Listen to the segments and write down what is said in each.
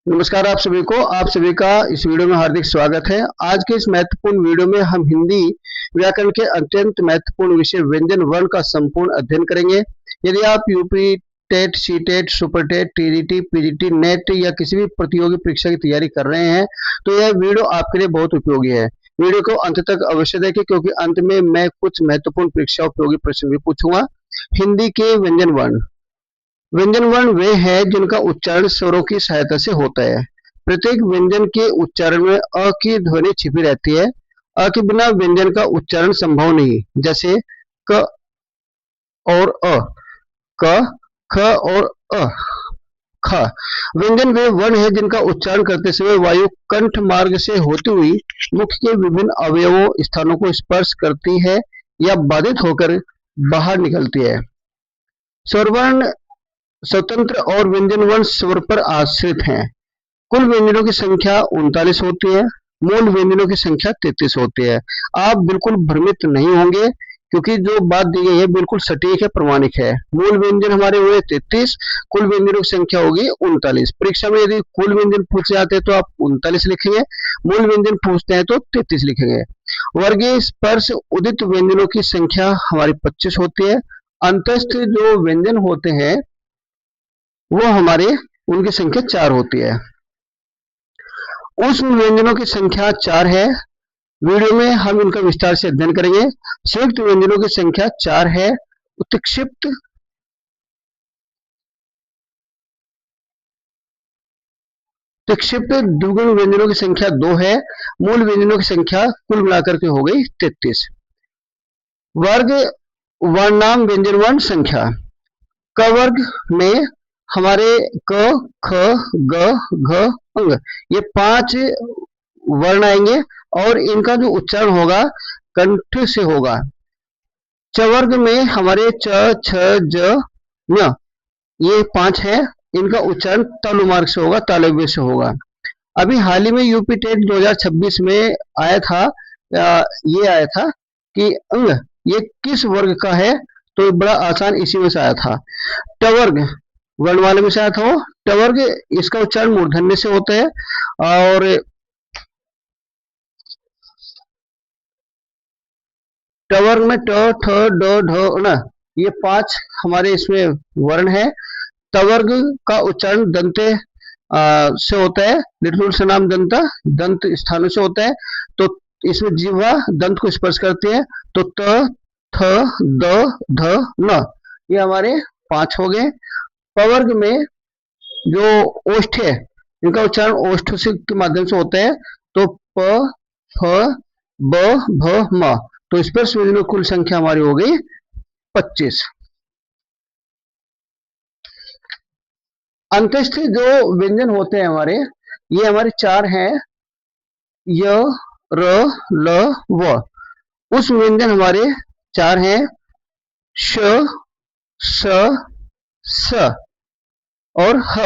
नमस्कार आप सभी का इस वीडियो में हार्दिक स्वागत है। आज के इस महत्वपूर्ण वीडियो में हम हिंदी व्याकरण के अत्यंत महत्वपूर्ण विषय व्यंजन वर्ण का संपूर्ण अध्ययन करेंगे। यदि आप UP TET, C TET, super TET, TGT, PGT, NET या किसी भी प्रतियोगी परीक्षा की तैयारी कर रहे हैं तो यह वीडियो आपके लिए बहुत उपयोगी है। वीडियो को अंत तक अवश्य देखें क्योंकि अंत में मैं कुछ महत्वपूर्ण परीक्षा उपयोगी प्रश्न भी पूछूंगा। हिंदी के व्यंजन वर्ण। व्यंजन वर्ण वे हैं जिनका उच्चारण स्वरों की सहायता से होता है। प्रत्येक व्यंजन के उच्चारण में अ की ध्वनि छिपी रहती है। अ के बिना व्यंजन का उच्चारण संभव नहीं। जैसे क और अ, क, ख और अ, ख। व्यंजन वे वर्ण है जिनका उच्चारण करते समय वायु कंठ मार्ग से होती हुई मुख के विभिन्न अवयवों स्थानों को स्पर्श करती है या बाधित होकर बाहर निकलती है। स्वरवर्ण स्वतंत्र और व्यंजन वर्ण स्वर पर आश्रित हैं। कुल व्यंजनों की संख्या 39 होती है। मूल व्यंजनों की संख्या 33 होती है। आप बिल्कुल भ्रमित नहीं होंगे क्योंकि जो बात दी गई है बिल्कुल सटीक है, प्रमाणिक है। मूल व्यंजन हमारे हुए 33, कुल व्यंजनों की संख्या होगी 39। परीक्षा में यदि कुल व्यंजन पूछे जाते हैं तो आप 39 लिखेंगे, मूल व्यंजन पूछते हैं तो 33 लिखेंगे। वर्गीय स्पर्श उदित व्यंजनों की संख्या हमारी 25 होती है। अंतस्थ जो व्यंजन होते हैं वो हमारे उनकी संख्या 4 होती है। उष्म व्यंजनों की संख्या 4 है। वीडियो में हम इनका विस्तार से अध्ययन करेंगे। संयुक्त व्यंजनों की संख्या 4 है। उत्क्षिप्त द्विगुण व्यंजनों की संख्या 2 है। मूल व्यंजनों की संख्या कुल मिलाकर के हो गई 33। वर्ग वर्णाम व्यंजन वर्ण संख्या। क वर्ग में हमारे क, ख, ग, घ, अंग ये 5 वर्ण आएंगे और इनका जो उच्चारण होगा कंठ से होगा। च वर्ग में हमारे च, छ, ज, ञ ये 5 है। इनका उच्चारण तालु मार्ग से होगा, तालव्य से होगा। अभी हाल ही में यूपी टेट 2026 में आया था, ये आया था कि अंग ये किस वर्ग का है, तो बड़ा आसान इसी में से आया था। टवर्ग वर्णमाला में से आया था वो। टवर्ग इसका उच्चारण मूर्धन्य से होता है और टवर्ग में ट, ठ, ड, ढ, ण ये 5 हमारे इसमें वर्ण है। तवर्ग का उच्चारण दंते से होता है। लिटल से नाम दंता दंत स्थानों से होता है। तो इसमें जिह्वा दंत को स्पर्श करती है। तो त, थ, द, ध, न ये हमारे 5 हो गए। पवर्ग में जो ओष्ठ है इनका उच्चारण ओष्ठ से के माध्यम से होता है। तो प, फ, ब, भ, म तो स्पर्श व्यंजनों की कुल संख्या हमारी हो गई 25। अंतस्थ जो व्यंजन होते हैं हमारे, ये हमारे 4 हैं। य, र, ल, व। उस व्यंजन हमारे 4 हैं। श, स, स और ह।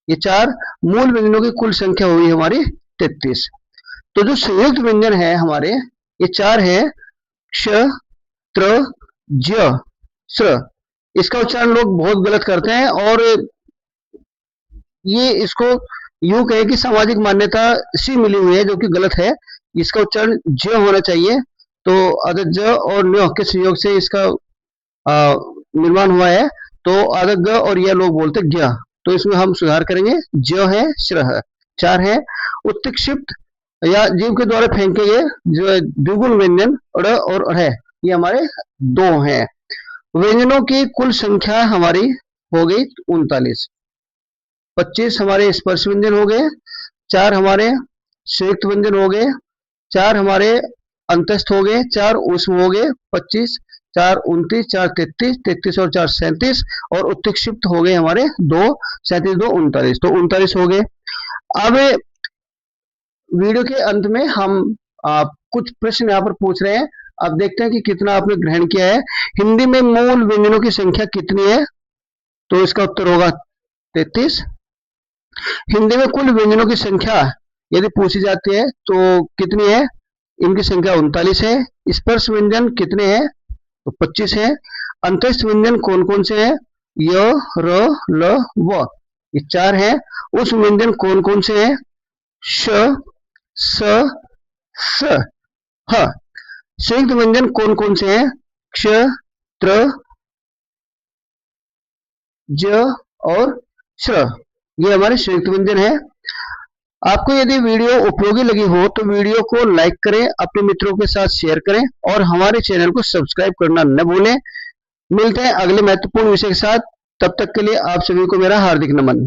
ये 4 मूल व्यंजनों की कुल संख्या हुई हमारी 33। तो जो संयुक्त व्यंजन है हमारे ये 4 है। क्ष, त्र, ज्य, स्र। इसका उच्चारण लोग बहुत गलत करते हैं और ये इसको यूं कहें कि सामाजिक मान्यता सी मिली हुई है जो कि गलत है। इसका उच्चारण ज होना चाहिए। तो अगर ज और न्य के संयोग से इसका निर्माण हुआ है तो अगर ग और यह लोग बोलते ज्ञ। तो इसमें हम सुधार करेंगे। ज है, श्रह 4 है। उत्क्षिप्त या जीव के द्वारा फेंके गए जो द्विगुण व्यंजन ड़ और अढ़ ये हमारे 2 हैं। व्यंजनों की कुल संख्या हमारी हो गई 39। 25 हमारे स्पर्श व्यंजन हो गए, 4 हमारे संयुक्त व्यंजन हो गए, 4 हमारे अंतस्थ हो गए, 4 ऊष्म हो गए। 25, 4 29, 4 33, 33 और 4 37 और उत्क्षिप्त हो गए हमारे 2, 37 2 39। तो 39 हो गए। अब वीडियो के अंत में हम कुछ प्रश्न यहाँ पर पूछ रहे हैं। अब देखते हैं कि कितना आपने ग्रहण किया है। हिंदी में मूल व्यंजनों की संख्या कितनी है, तो इसका उत्तर होगा 33। हिंदी में कुल व्यंजनों की संख्या यदि पूछी जाती है तो कितनी है, इनकी संख्या 39 है। स्पर्श व्यंजन कितने हैं, तो 25 है। अंतस्थ व्यंजन कौन कौन से हैं, य, र, ल, व ये 4 हैं। उस व्यंजन कौन कौन से हैं? श, स, स, ह। संयुक्त व्यंजन कौन कौन से हैं? क्ष, त्र, ज और श्र। ये हमारे संयुक्त व्यंजन है। आपको यदि वीडियो उपयोगी लगी हो तो वीडियो को लाइक करें, अपने मित्रों के साथ शेयर करें और हमारे चैनल को सब्सक्राइब करना न भूलें। मिलते हैं अगले महत्वपूर्ण विषय के साथ। तब तक के लिए आप सभी को मेरा हार्दिक नमन।